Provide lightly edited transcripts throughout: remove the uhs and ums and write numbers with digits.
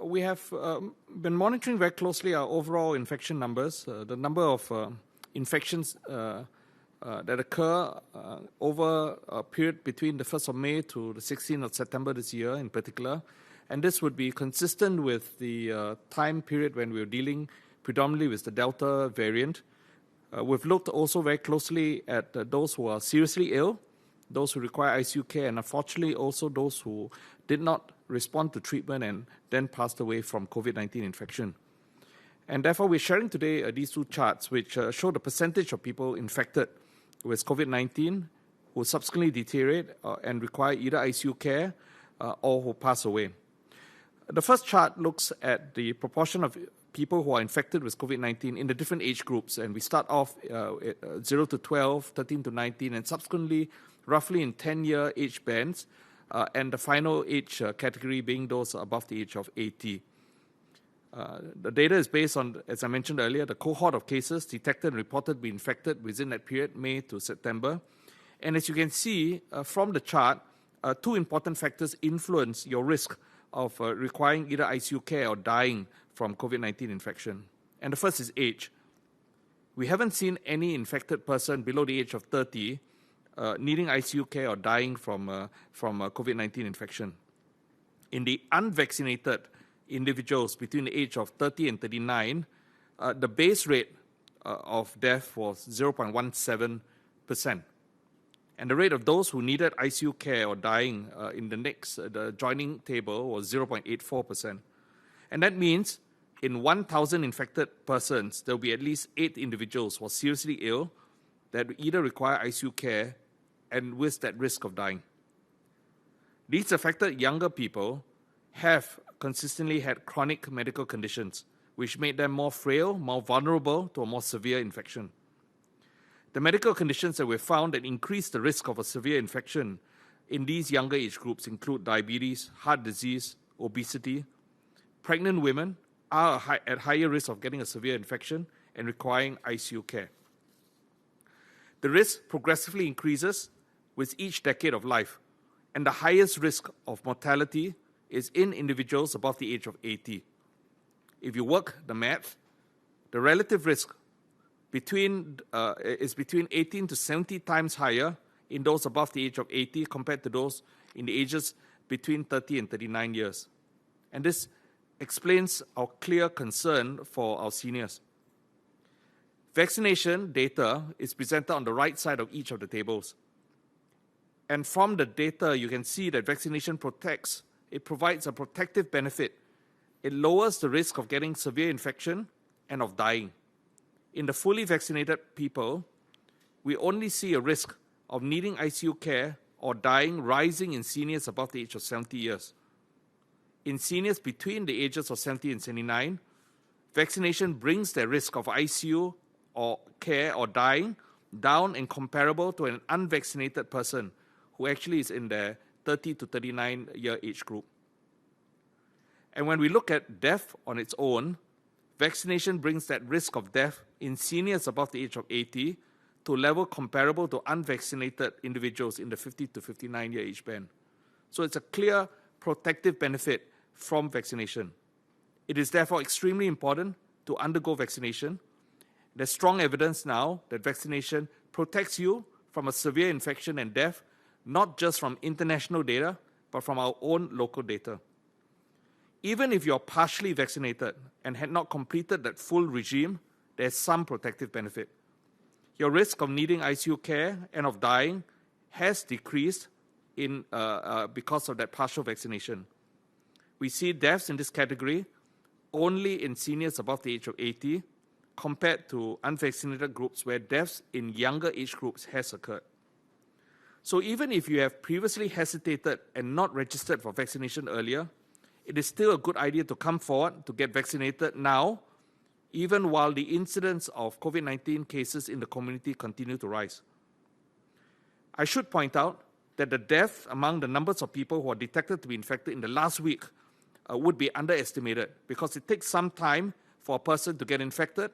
We have been monitoring very closely our overall infection numbers, the number of infections that occur over a period between the 1st of May to the 16th of September this year in particular. And this would be consistent with the time period when we were dealing predominantly with the Delta variant. We've looked also very closely at those who are seriously ill, those who require ICU care, and unfortunately also those who did not respond to treatment and then passed away from COVID-19 infection. And therefore, we're sharing today these two charts which show the percentage of people infected with COVID-19 who subsequently deteriorate and require either ICU care or who pass away. The first chart looks at the proportion of people who are infected with COVID-19 in the different age groups, and we start off 0 to 12, 13 to 19, and subsequently roughly in 10-year age bands, and the final age category being those above the age of 80. The data is based on, as I mentioned earlier, the cohort of cases detected and reported to be infected within that period, May to September. And as you can see from the chart, two important factors influence your risk of requiring either ICU care or dying from COVID-19 infection. And the first is age. We haven't seen any infected person below the age of 30 needing ICU care or dying from COVID-19 infection. In the unvaccinated individuals between the age of 30 and 39, the base rate of death was 0.17%. And the rate of those who needed ICU care or dying in the joining table was 0.84%. And that means in 1,000 infected persons, there will be at least 8 individuals who are seriously ill that either require ICU care and with that risk of dying. These affected younger people have consistently had chronic medical conditions, which made them more frail, more vulnerable to a more severe infection. The medical conditions that we've found that increase the risk of a severe infection in these younger age groups include diabetes, heart disease, obesity. Pregnant women are at higher risk of getting a severe infection and requiring ICU care. The risk progressively increases with each decade of life, and the highest risk of mortality is in individuals above the age of 80. If you work the math, the relative risk is between 18 to 70 times higher in those above the age of 80 compared to those in the ages between 30 and 39 years. And this explains our clear concern for our seniors. Vaccination data is presented on the right side of each of the tables. And from the data, you can see that vaccination protects. It provides a protective benefit. It lowers the risk of getting severe infection and of dying. In the fully vaccinated people, we only see a risk of needing ICU care or dying rising in seniors above the age of 70 years. In seniors between the ages of 70 and 79, vaccination brings their risk of ICU or care or dying down and comparable to an unvaccinated person who actually is in their 30 to 39 year age group. And when we look at death on its own, vaccination brings that risk of death in seniors above the age of 80 to a level comparable to unvaccinated individuals in the 50 to 59 year age band. So it's a clear protective benefit from vaccination. It is therefore extremely important to undergo vaccination. There's strong evidence now that vaccination protects you from a severe infection and death, not just from international data, but from our own local data. Even if you're partially vaccinated and had not completed that full regime, there's some protective benefit. Your risk of needing ICU care and of dying has decreased because of that partial vaccination. We see deaths in this category only in seniors above the age of 80 compared to unvaccinated groups where deaths in younger age groups has occurred. So even if you have previously hesitated and not registered for vaccination earlier, it is still a good idea to come forward to get vaccinated now, even while the incidence of COVID-19 cases in the community continue to rise. I should point out that the death among the numbers of people who are detected to be infected in the last week would be underestimated because it takes some time for a person to get infected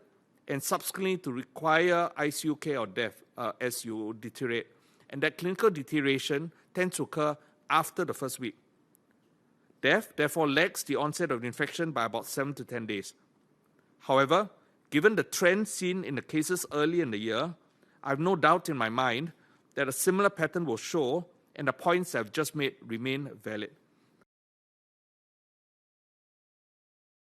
and subsequently to require ICU care or death as you deteriorate. And that clinical deterioration tends to occur after the first week. Death therefore lags the onset of the infection by about 7 to 10 days. However, given the trend seen in the cases early in the year, I have no doubt in my mind that a similar pattern will show and the points I've just made remain valid.